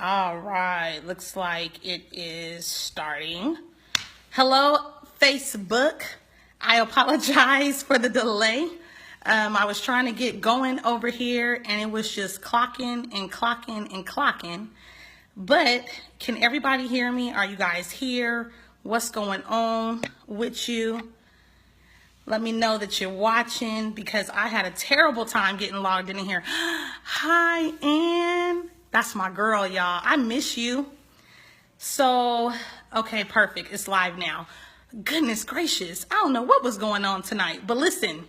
All right, looks like it is starting. Hello, Facebook. I apologize for the delay. I was trying to get going over here and it was just clocking and clocking and clocking. But can everybody hear me? Are you guys here? What's going on with you? Let me know that you're watching because I had a terrible time getting logged in here. Hi, Ann. That's my girl, y'all. I miss you. So, okay, perfect. It's live now. Goodness gracious. I don't know what was going on tonight. But listen,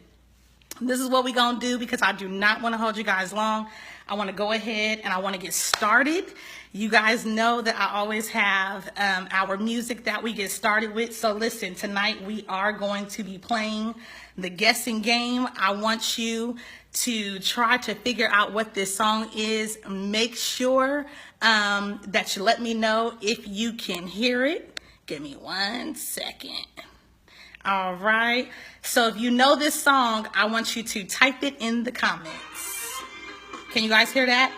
this is what we're going to do because I do not want to hold you guys long. I want to go ahead and I want to get started. You guys know that I always have our music that we get started with. So listen, tonight we are going to be playing the guessing game. I want you to try to figure out what this song is. Make sure that you let me know if you can hear it. Give me 1 second. All right. So if you know this song, I want you to type it in the comments. Can you guys hear that?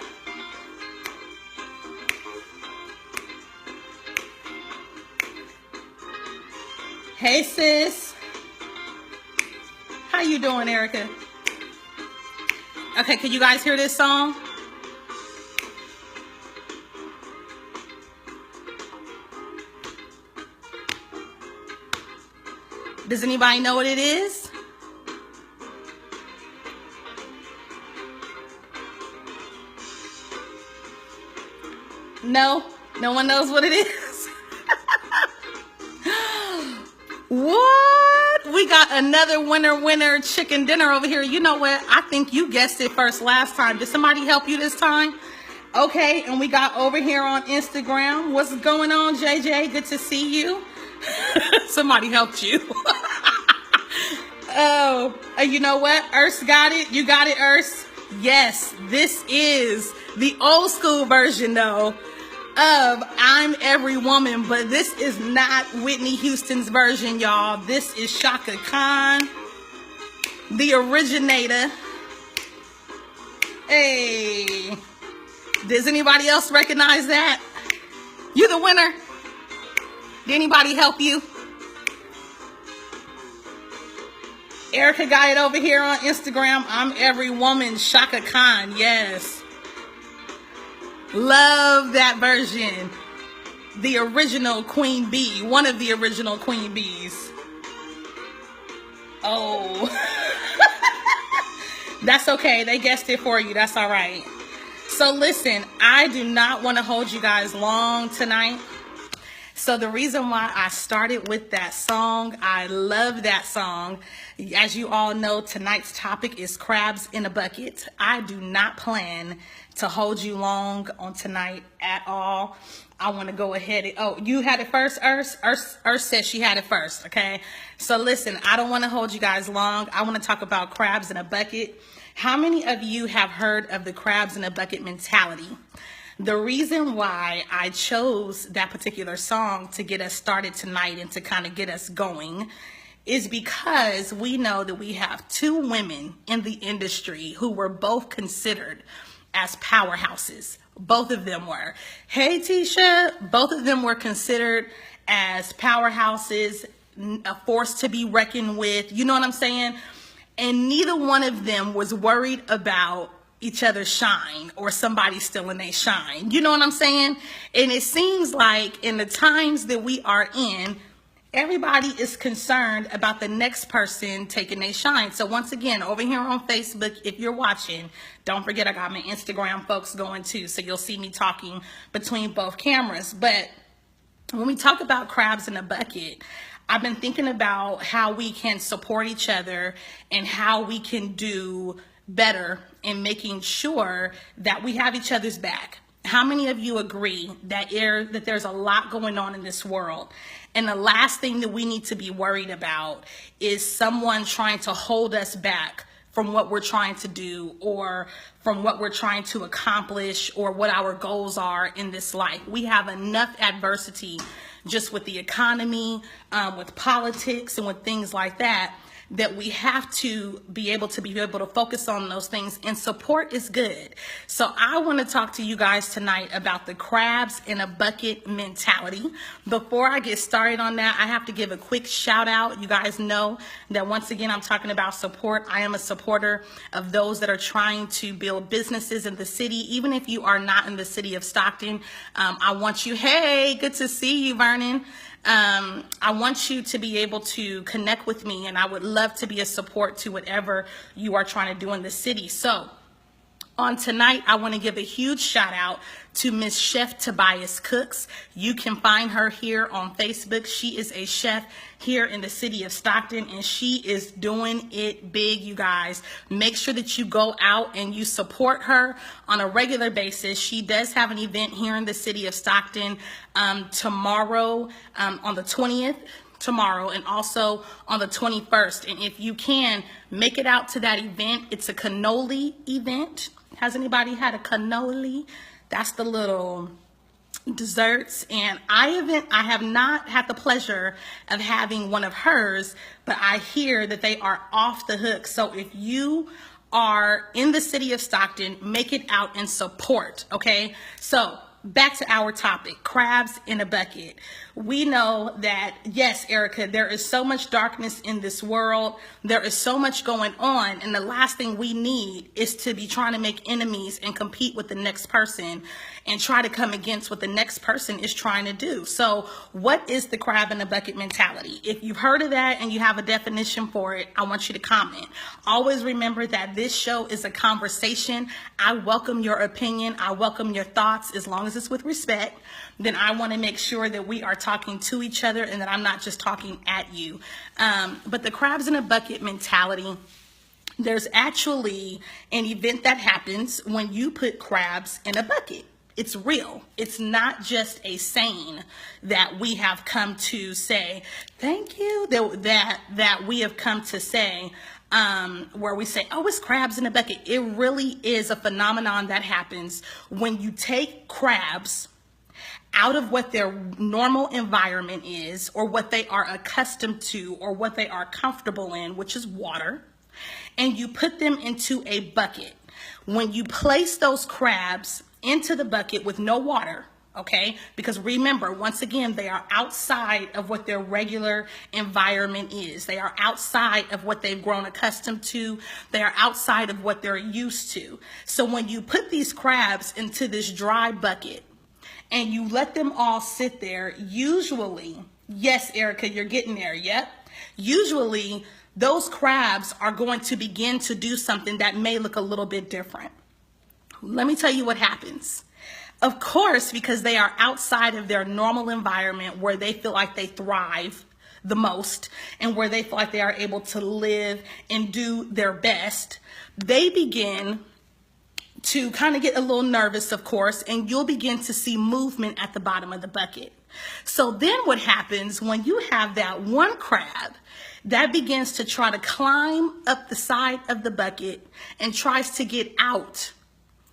Hey sis. How you doing, Erica? Okay, can you guys hear this song? Does anybody know what it is? No? No one knows what it is? What? We got another winner chicken dinner over here. You know what? I think you guessed it first last time. Did somebody help you this time? Okay, and we got over here on Instagram. What's going on, JJ? Good to see you. Somebody helped you. Oh, you know what? Urs got it. You got it, Urs? Yes, this is the old school version, though, of I'm Every Woman, but this is not Whitney Houston's version, y'all. This is Chaka Khan, the originator. Hey, does anybody else recognize that? You the winner. Did anybody help you? Erica got it over here on Instagram. I'm Every Woman, Chaka Khan. Yes. Love that version. The original Queen Bee. One of the original Queen Bees. Oh. That's okay. They guessed it for you. That's all right. So listen, I do not want to hold you guys long tonight. So the reason why I started with that song, I love that song. As you all know, tonight's topic is crabs in a bucket. I do not plan to hold you long on tonight at all. I want to go ahead and, oh, you had it first, Urs? Urs said she had it first, okay? So listen, I don't want to hold you guys long. I want to talk about crabs in a bucket. How many of you have heard of the crabs in a bucket mentality? The reason why I chose that particular song to get us started tonight and to kind of get us going is because we know that we have two women in the industry who were both considered as powerhouses. Both of them were. Hey, Tisha. Both of them were considered as powerhouses, a force to be reckoned with. You know what I'm saying? And neither one of them was worried about each other's shine or somebody stealing their shine. You know what I'm saying? And it seems like in the times that we are in, everybody is concerned about the next person taking their shine. So once again, over here on Facebook, if you're watching, don't forget I got my Instagram folks going too. So you'll see me talking between both cameras. But when we talk about crabs in a bucket, I've been thinking about how we can support each other and how we can do better in making sure that we have each other's back. How many of you agree that there's a lot going on in this world? And the last thing that we need to be worried about is someone trying to hold us back from what we're trying to do or from what we're trying to accomplish or what our goals are in this life. We have enough adversity just with the economy, with politics and with things like that, that we have to be able to focus on those things, and support is good. So I want to talk to you guys tonight about the crabs in a bucket mentality. Before I get started on that, I have to give a quick shout out. You guys know that once again, I'm talking about support. I am a supporter of those that are trying to build businesses in the city. Even if you are not in the city of Stockton, I want you, hey, good to see you, Vernon. I want you to be able to connect with me, and I would love to be a support to whatever you are trying to do in the city. So on tonight, I want to give a huge shout out to Miss Chef Tobias Cooks. You can find her here on Facebook. She is a chef here in the city of Stockton, and she is doing it big, you guys. Make sure that you go out and you support her on a regular basis. She does have an event here in the city of Stockton tomorrow on the 20th. Tomorrow, and also on the 21st. And if you can, make it out to that event. It's a cannoli event. Has anybody had a cannoli? That's the little desserts. And I have not had the pleasure of having one of hers, but I hear that they are off the hook. So if you are in the city of Stockton, make it out and support, okay? So back to our topic, crabs in a bucket. We know that, yes, Erica, there is so much darkness in this world. There is so much going on. And the last thing we need is to be trying to make enemies and compete with the next person and try to come against what the next person is trying to do. So what is the crab in a bucket mentality? If you've heard of that and you have a definition for it, I want you to comment. Always remember that this show is a conversation. I welcome your opinion. I welcome your thoughts, as long as it's with respect. Then I want to make sure that we are talking to each other and that I'm not just talking at you. But the crabs in a bucket mentality, there's actually an event that happens when you put crabs in a bucket. It's real. It's not just a saying that we have come to say, thank you, that we have come to say, where we say, oh, it's crabs in a bucket. It really is a phenomenon that happens when you take crabs out of what their normal environment is, or what they are accustomed to, or what they are comfortable in, which is water, and you put them into a bucket. When you place those crabs into the bucket with no water, okay, because remember, once again, they are outside of what their regular environment is. They are outside of what they've grown accustomed to. They are outside of what they're used to. So when you put these crabs into this dry bucket and you let them all sit there, usually, yes, Erica, you're getting there, yep. Usually those crabs are going to begin to do something that may look a little bit different. Let me tell you what happens. Of course, because they are outside of their normal environment where they feel like they thrive the most and where they feel like they are able to live and do their best, they begin to kind of get a little nervous, of course, and you'll begin to see movement at the bottom of the bucket. So then what happens when you have that one crab that begins to try to climb up the side of the bucket and tries to get out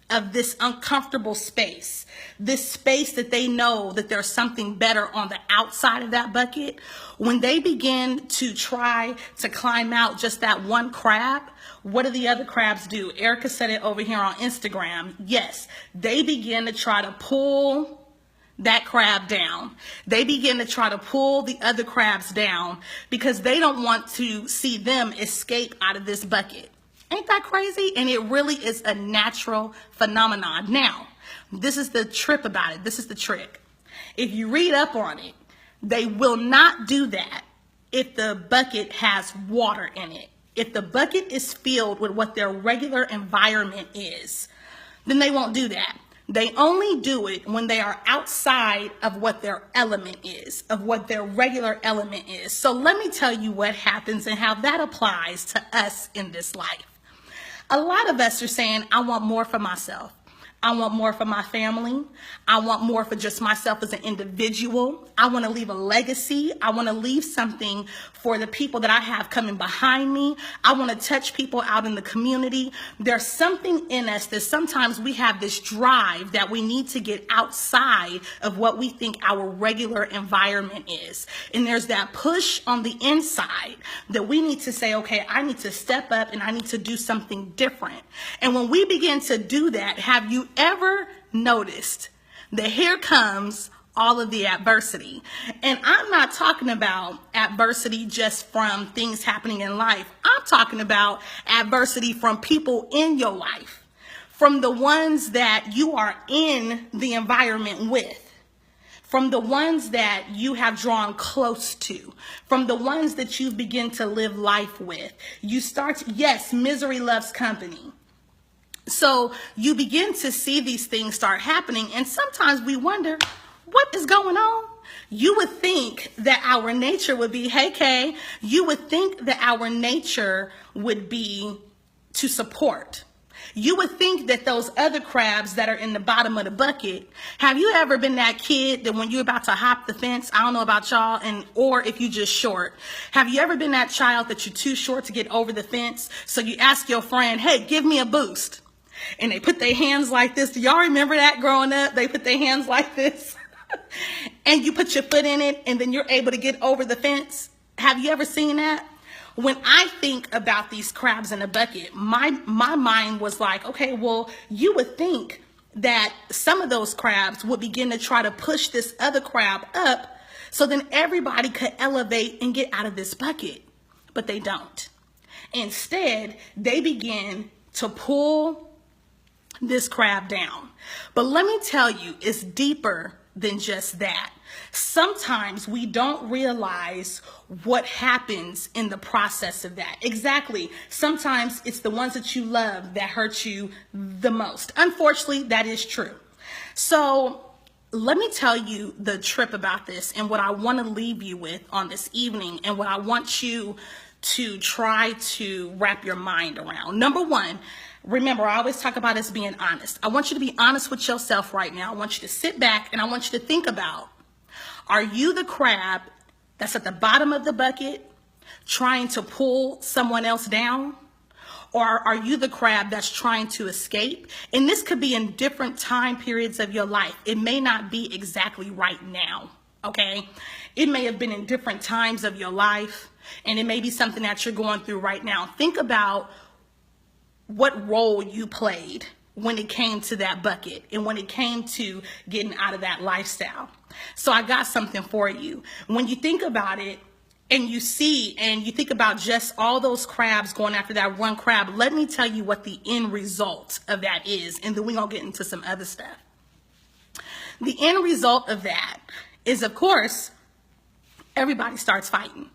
of this uncomfortable space, this space that they know that there's something better on the outside of that bucket, when they begin to try to climb out just that one crab, what do the other crabs do? Erica said it over here on Instagram. Yes, they begin to try to pull that crab down. They begin to try to pull the other crabs down because they don't want to see them escape out of this bucket. Ain't that crazy? And it really is a natural phenomenon. Now, this is the trip about it. This is the trick. If you read up on it, they will not do that if the bucket has water in it. If the bucket is filled with what their regular environment is, then they won't do that. They only do it when they are outside of what their element is, of what their regular element is. So let me tell you what happens and how that applies to us in this life. A lot of us are saying, I want more for myself. I want more for my family. I want more for just myself as an individual. I want to leave a legacy. I want to leave something for the people that I have coming behind me. I want to touch people out in the community. There's something in us that sometimes we have this drive that we need to get outside of what we think our regular environment is. And there's that push on the inside that we need to say, okay, I need to step up and I need to do something different. And when we begin to do that, have you ever noticed that here comes all of the adversity? And I'm not talking about adversity just from things happening in life. I'm talking about adversity from people in your life, from the ones that you are in the environment with, from the ones that you have drawn close to, from the ones that you begin to live life with. You start, yes, misery loves company. So you begin to see these things start happening, and sometimes we wonder, what is going on? You would think that our nature would be, hey, Kay, you would think that our nature would be to support. You would think that those other crabs that are in the bottom of the bucket, have you ever been that kid that when you're about to hop the fence, I don't know about y'all, or if you just short, have you ever been that child that you're too short to get over the fence? So you ask your friend, hey, give me a boost. And they put their hands like this. Do y'all remember that growing up? They put their hands like this. And you put your foot in it, and then you're able to get over the fence. Have you ever seen that? When I think about these crabs in a bucket, my mind was like, okay, well, you would think that some of those crabs would begin to try to push this other crab up so then everybody could elevate and get out of this bucket. But they don't. Instead, they begin to pull this crab down. But let me tell you, it's deeper than just that. Sometimes we don't realize what happens in the process of that. Exactly. Sometimes it's the ones that you love that hurt you the most. Unfortunately, that is true. So let me tell you the trip about this and what I want to leave you with on this evening and what I want you to try to wrap your mind around. Number one, remember, I always talk about us being honest. I want you to be honest with yourself right now. I want you to sit back and I want you to think about, are you the crab that's at the bottom of the bucket trying to pull someone else down? Or are you the crab that's trying to escape? And this could be in different time periods of your life. It may not be exactly right now, okay? It may have been in different times of your life, and it may be something that you're going through right now. Think about what role you played when it came to that bucket and when it came to getting out of that lifestyle. So I got something for you. When you think about it and you see and you think about just all those crabs going after that one crab, let me tell you what the end result of that is, and then we're going to get into some other stuff. The end result of that is, of course, everybody starts fighting.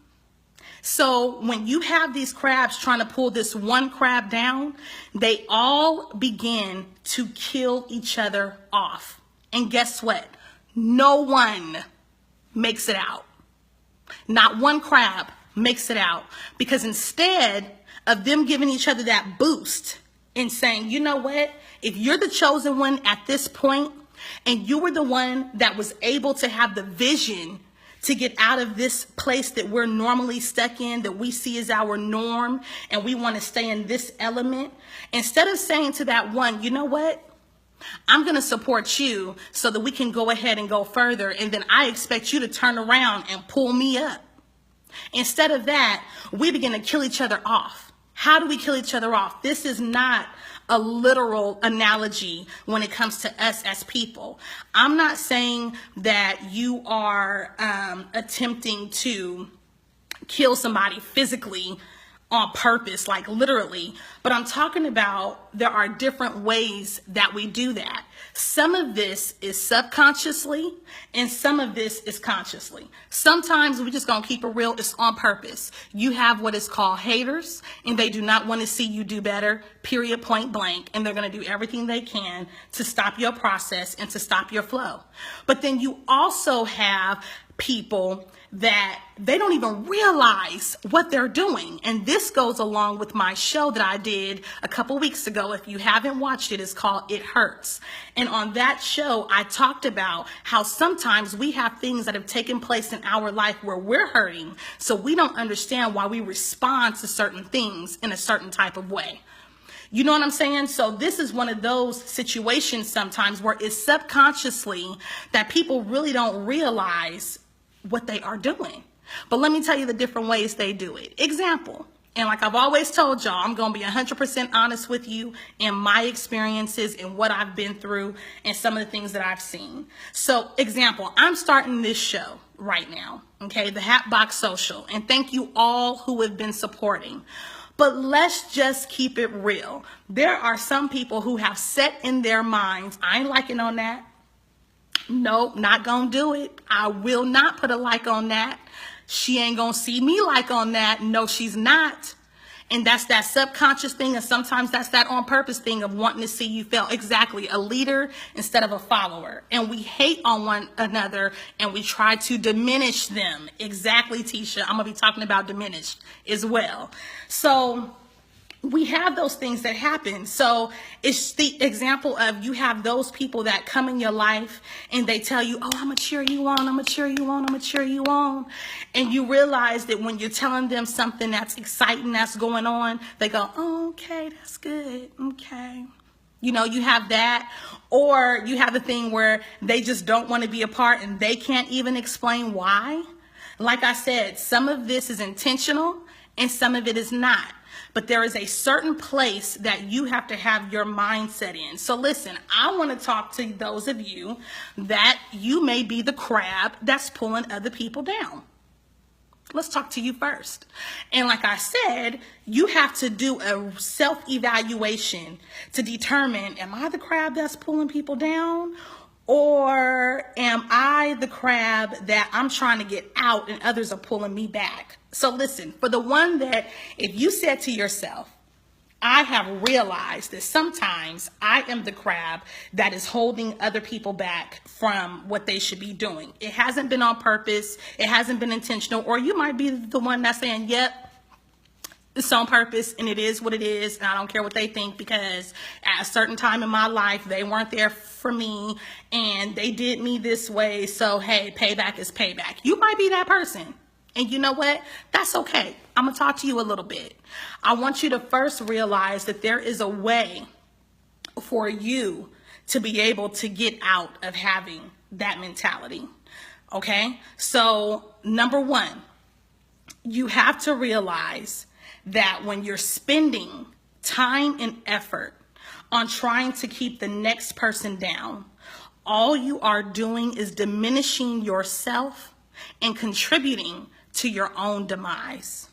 So when you have these crabs trying to pull this one crab down, they all begin to kill each other off. And guess what? No one makes it out. Not one crab makes it out. Because instead of them giving each other that boost and saying, you know what? If you're the chosen one at this point, and you were the one that was able to have the vision to get out of this place that we're normally stuck in, that we see as our norm, and we want to stay in this element, instead of saying to that one, you know what? I'm going to support you so that we can go ahead and go further, and then I expect you to turn around and pull me up. Instead of that, we begin to kill each other off. How do we kill each other off? This is not a literal analogy when it comes to us as people. I'm not saying that you are attempting to kill somebody physically on purpose, like literally, but I'm talking about there are different ways that we do that. Some of this is subconsciously and some of this is consciously. Sometimes we just gonna keep it real, it's on purpose. You have what is called haters, and they do not want to see you do better, period, point blank, and they're gonna do everything they can to stop your process and to stop your flow. But then you also have people that they don't even realize what they're doing. And this goes along with my show that I did a couple weeks ago. If you haven't watched it, it's called It Hurts. And on that show, I talked about how sometimes we have things that have taken place in our life where we're hurting, so we don't understand why we respond to certain things in a certain type of way. You know what I'm saying? So this is one of those situations sometimes where it's subconsciously that people really don't realize what they are doing. But let me tell you the different ways they do it. Example, and like I've always told y'all, I'm going to be 100% honest with you in my experiences and what I've been through and some of the things that I've seen. So example, I'm starting this show right now, okay, the Hatbox Social, and thank you all who have been supporting. But let's just keep it real. There are some people who have set in their minds, I ain't liking on that. Nope, not gonna do it. I will not put a like on that. She ain't gonna see me like on that. No, she's not. And that's that subconscious thing, and sometimes that's that on purpose thing of wanting to see you fail. Exactly, a leader instead of a follower. And we hate on one another, and we try to diminish them. Exactly, Tisha. I'm gonna be talking about diminished as well. So we have those things that happen. So it's the example of you have those people that come in your life and they tell you, oh, I'm gonna cheer you on, I'm gonna cheer you on, I'm gonna cheer you on. And you realize that when you're telling them something that's exciting that's going on, they go, oh, okay, that's good, okay. You know, you have that. Or you have the thing where they just don't want to be a part and they can't even explain why. Like I said, some of this is intentional and some of it is not. But there is a certain place that you have to have your mindset in. So listen, I want to talk to those of you that you may be the crab that's pulling other people down. Let's talk to you first. And like I said, you have to do a self-evaluation to determine, am I the crab that's pulling people down? Or am I the crab that I'm trying to get out and others are pulling me back? So listen, for the one that if you said to yourself, I have realized that sometimes I am the crab that is holding other people back from what they should be doing. It hasn't been on purpose. It hasn't been intentional. Or you might be the one that's saying, yep, it's on purpose and it is what it is. And I don't care what they think because at a certain time in my life, they weren't there for me and they did me this way. So, hey, payback is payback. You might be that person. And you know what? That's okay. I'm going to talk to you a little bit. I want you to first realize that there is a way for you to be able to get out of having that mentality. Okay? So, number one, you have to realize that when you're spending time and effort on trying to keep the next person down, all you are doing is diminishing yourself and contributing to your own demise.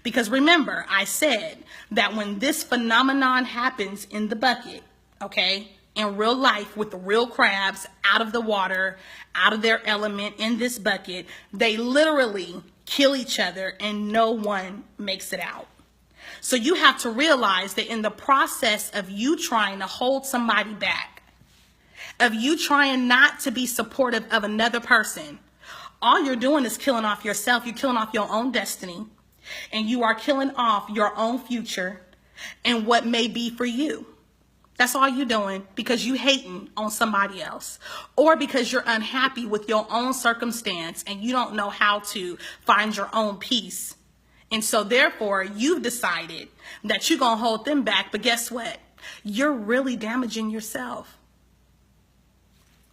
Because remember, I said that when this phenomenon happens in the bucket, okay, in real life with the real crabs out of the water, out of their element in this bucket, they literally kill each other and no one makes it out. So you have to realize that in the process of you trying to hold somebody back, of you trying not to be supportive of another person, all you're doing is killing off yourself. You're killing off your own destiny, and you are killing off your own future and what may be for you. That's all you're doing because you hating on somebody else, or because you're unhappy with your own circumstance and you don't know how to find your own peace. And so therefore you've decided that you're going to hold them back. But guess what? You're really damaging yourself.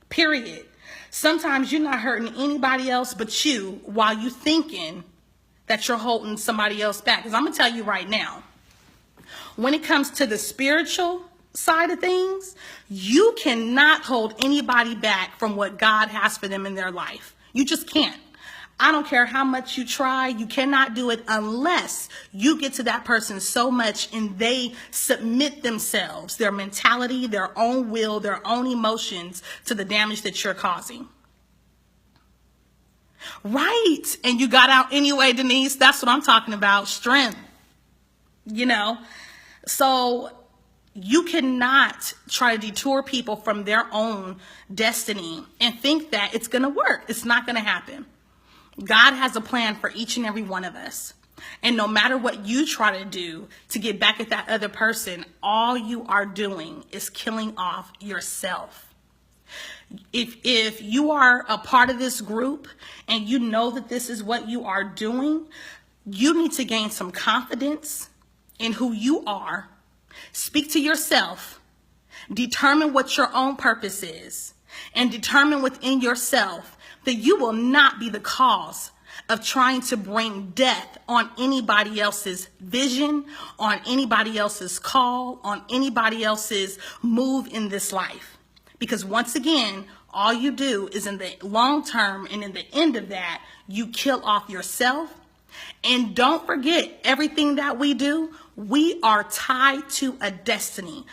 Period. Sometimes you're not hurting anybody else but you while you thinking that you're holding somebody else back. Because I'm going to tell you right now, when it comes to the spiritual side of things, you cannot hold anybody back from what God has for them in their life. You just can't. I don't care how much you try, you cannot do it unless you get to that person so much and they submit themselves, their mentality, their own will, their own emotions to the damage that you're causing. Right. And you got out anyway, Denise. That's what I'm talking about. Strength. You know, so You cannot try to detour people from their own destiny and think that it's going to work. It's not going to happen. God has a plan for each and every one of us. And no matter what you try to do to get back at that other person, all you are doing is killing off yourself. If you are a part of this group and you know that this is what you are doing, you need to gain some confidence in who you are. Speak to yourself. Determine what your own purpose is. And determine within yourself that you will not be the cause of trying to bring death on anybody else's vision, on anybody else's call, on anybody else's move in this life. Because once again, all you do is in the long term and in the end of that, you kill off yourself. And don't forget, everything that we do, we are tied to a destiny.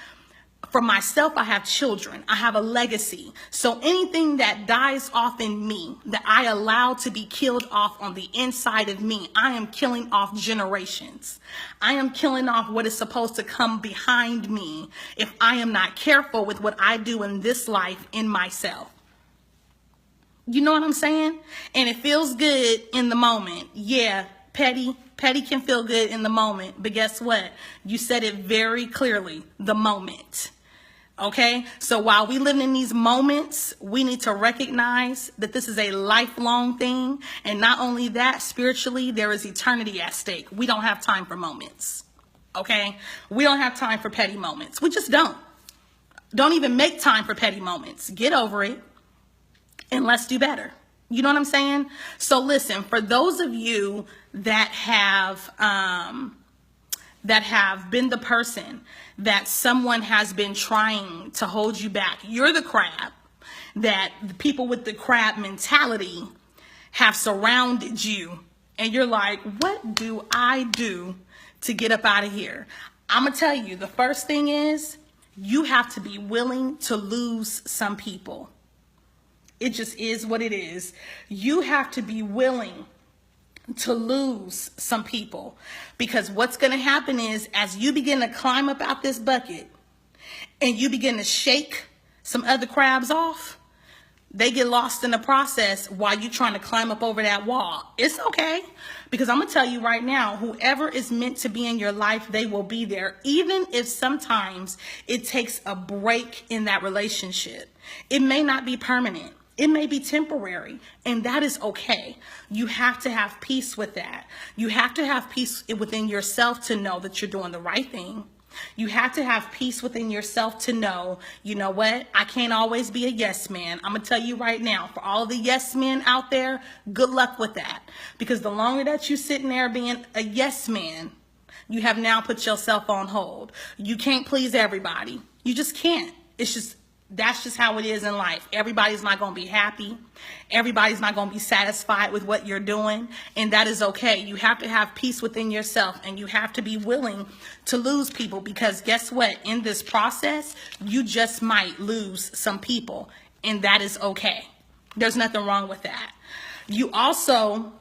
For myself, I have children. I have a legacy. So anything that dies off in me, that I allow to be killed off on the inside of me, I am killing off generations. I am killing off what is supposed to come behind me if I am not careful with what I do in this life in myself. You know what I'm saying? And it feels good in the moment. Yeah, petty can feel good in the moment. But guess what? You said it very clearly, the moment. Okay? So while we live in these moments, we need to recognize that this is a lifelong thing. And not only that, spiritually, there is eternity at stake. We don't have time for moments. Okay? We don't have time for petty moments. We just don't. Don't even make time for petty moments. Get over it. And let's do better. You know what I'm saying? So listen, for those of you that have been the person that someone has been trying to hold you back, you're the crab that the people with the crab mentality have surrounded you. And you're like, what do I do to get up out of here? I'm going to tell you, the first thing is you have to be willing to lose some people. It just is what it is. You have to be willing to lose some people, because what's going to happen is as you begin to climb up out this bucket and you begin to shake some other crabs off, they get lost in the process while you're trying to climb up over that wall. It's okay, because I'm going to tell you right now, whoever is meant to be in your life, they will be there, even if sometimes it takes a break in that relationship. It may not be permanent. It may be temporary, and that is okay. You have to have peace with that. You have to have peace within yourself to know that you're doing the right thing. You have to have peace within yourself to know, you know what? I can't always be a yes man. I'm going to tell you right now, for all the yes men out there, good luck with that. Because the longer that you're sitting there being a yes man, you have now put yourself on hold. You can't please everybody. You just can't. That's just how it is in life. Everybody's not going to be happy. Everybody's not going to be satisfied with what you're doing. And that is okay. You have to have peace within yourself, and you have to be willing to lose people, because guess what? In this process, you just might lose some people, and that is okay. There's nothing wrong with that. You also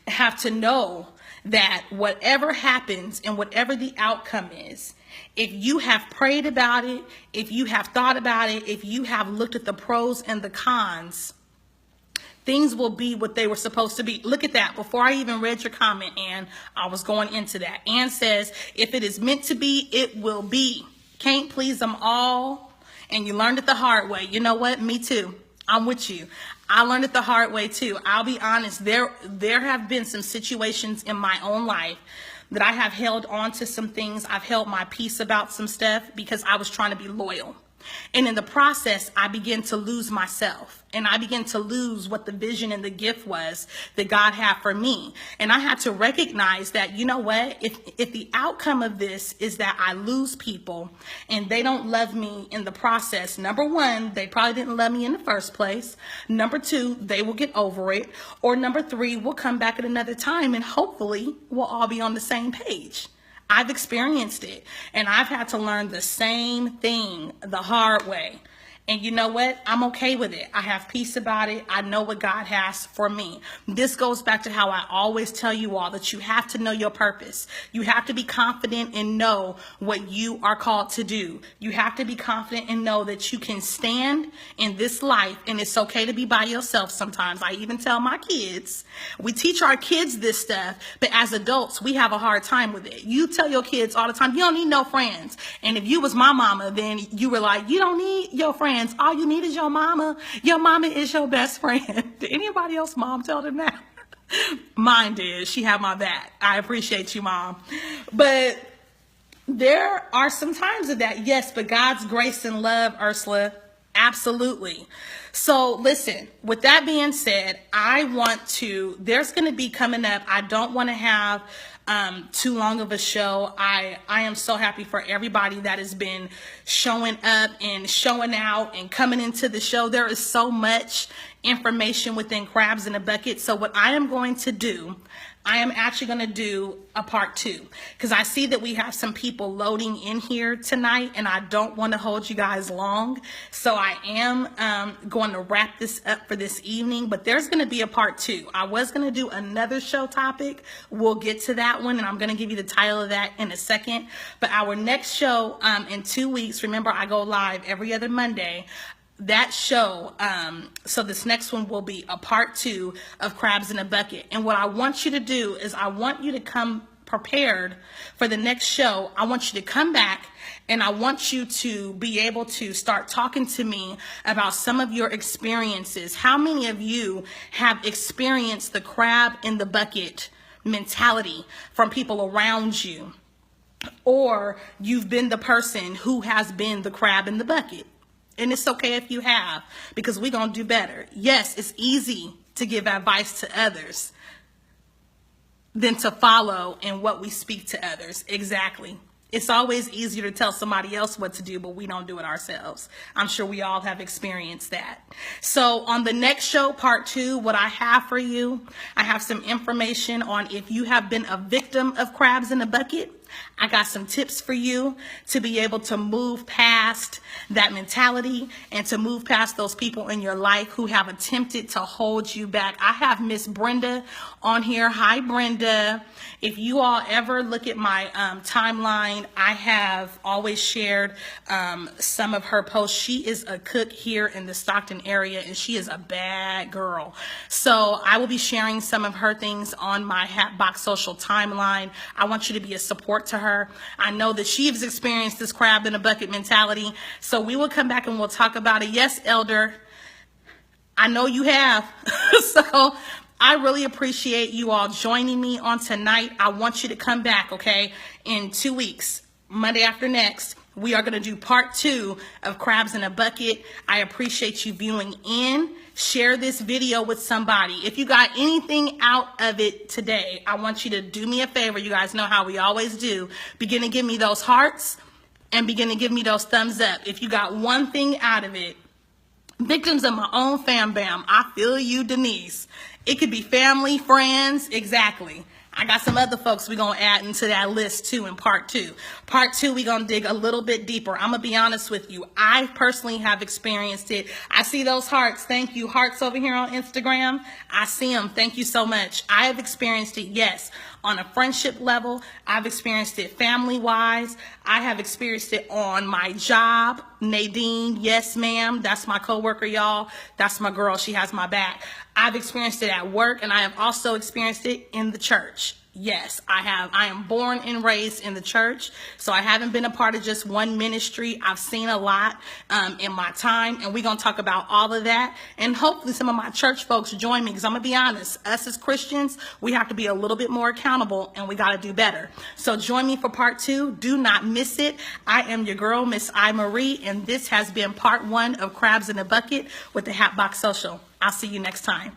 have to know that whatever happens and whatever the outcome is, if you have prayed about it, if you have thought about it, if you have looked at the pros and the cons, things will be what they were supposed to be. Look at that. Before I even read your comment, Ann, I was going into that. Ann says, if it is meant to be, it will be. Can't please them all. And you learned it the hard way. You know what? Me too. I'm with you. I learned it the hard way too. I'll be honest. There have been some situations in my own life that I have held on to some things. I've held my peace about some stuff because I was trying to be loyal. And in the process, I began to lose myself, and I began to lose what the vision and the gift was that God had for me. And I had to recognize that, you know what, if the outcome of this is that I lose people and they don't love me in the process, number one, they probably didn't love me in the first place. Number two, they will get over it. Or number three, we'll come back at another time and hopefully we'll all be on the same page. I've experienced it, and I've had to learn the same thing the hard way. And you know what? I'm okay with it. I have peace about it. I know what God has for me. This goes back to how I always tell you all that you have to know your purpose. You have to be confident and know what you are called to do. You have to be confident and know that you can stand in this life, and it's okay to be by yourself sometimes. I even tell my kids, we teach our kids this stuff, but as adults, we have a hard time with it. You tell your kids all the time, you don't need no friends. And if you was my mama, then you were like, you don't need your friends. All you need is your mama. Your mama is your best friend. Did anybody else mom tell them that? Mine did. She had my back. I appreciate you, Mom. But there are some times of that, yes, but God's grace and love, Ursula, absolutely. So listen, with that being said, there's going to be coming up, I don't want to have too long of a show. I am so happy for everybody that has been showing up and showing out and coming into the show. There is so much information within Crabs in a Bucket. So what I am going to do, I am actually going to do a part 2 because I see that we have some people loading in here tonight and I don't want to hold you guys long. So I am going to wrap this up for this evening, but there's going to be a part 2. I was going to do another show topic. We'll get to that one and I'm going to give you the title of that in a second. But our next show in 2 weeks, remember I go live every other Monday. That show, so this next one will be a part 2 of Crabs in a Bucket. And what I want you to do is I want you to come prepared for the next show. I want you to come back and I want you to be able to start talking to me about some of your experiences. How many of you have experienced the crab in the bucket mentality from people around you? Or you've been the person who has been the crab in the bucket? And it's okay if you have, because we're going to do better. Yes, it's easy to give advice to others than to follow in what we speak to others. Exactly. It's always easier to tell somebody else what to do, but we don't do it ourselves. I'm sure we all have experienced that. So on the next show, part 2, what I have for you, I have some information on if you have been a victim of crabs in a bucket. I got some tips for you to be able to move past that mentality and to move past those people in your life who have attempted to hold you back. I have Miss Brenda on here. Hi, Brenda. If you all ever look at my timeline, I have always shared some of her posts. She is a cook here in the Stockton area, and she is a bad girl. So I will be sharing some of her things on my Hatbox Social timeline. I want you to be a support to her. I know that she has experienced this crab in a bucket mentality. So we will come back and we'll talk about it. Yes, Elder, I know you have. So I really appreciate you all joining me on tonight. I want you to come back, okay? In 2 weeks, Monday after next, we are going to do part 2 of Crabs in a Bucket. I appreciate you viewing in. Share this video with somebody. If you got anything out of it today, I want you to do me a favor. You guys know how we always do. Begin to give me those hearts and begin to give me those thumbs up. If you got one thing out of it, victims of my own fam bam, I feel you, Denise. It could be family, friends, exactly. I got some other folks we're going to add into that list too in part 2. Part 2, we're going to dig a little bit deeper. I'm going to be honest with you. I personally have experienced it. I see those hearts. Thank you. Hearts over here on Instagram. I see them. Thank you so much. I have experienced it, yes, on a friendship level. I've experienced it family-wise. I have experienced it on my job. Nadine, yes, ma'am. That's my coworker, y'all. That's my girl. She has my back. I've experienced it at work, and I have also experienced it in the church. Yes, I have. I am born and raised in the church, so I haven't been a part of just one ministry. I've seen a lot in my time, and we're going to talk about all of that. And hopefully some of my church folks join me, because I'm going to be honest, us as Christians, we have to be a little bit more accountable, and we got to do better. So join me for part 2. Do not miss it. I am your girl, Miss I. Marie, and this has been part 1 of Crabs in a Bucket with the Hatbox Social. I'll see you next time.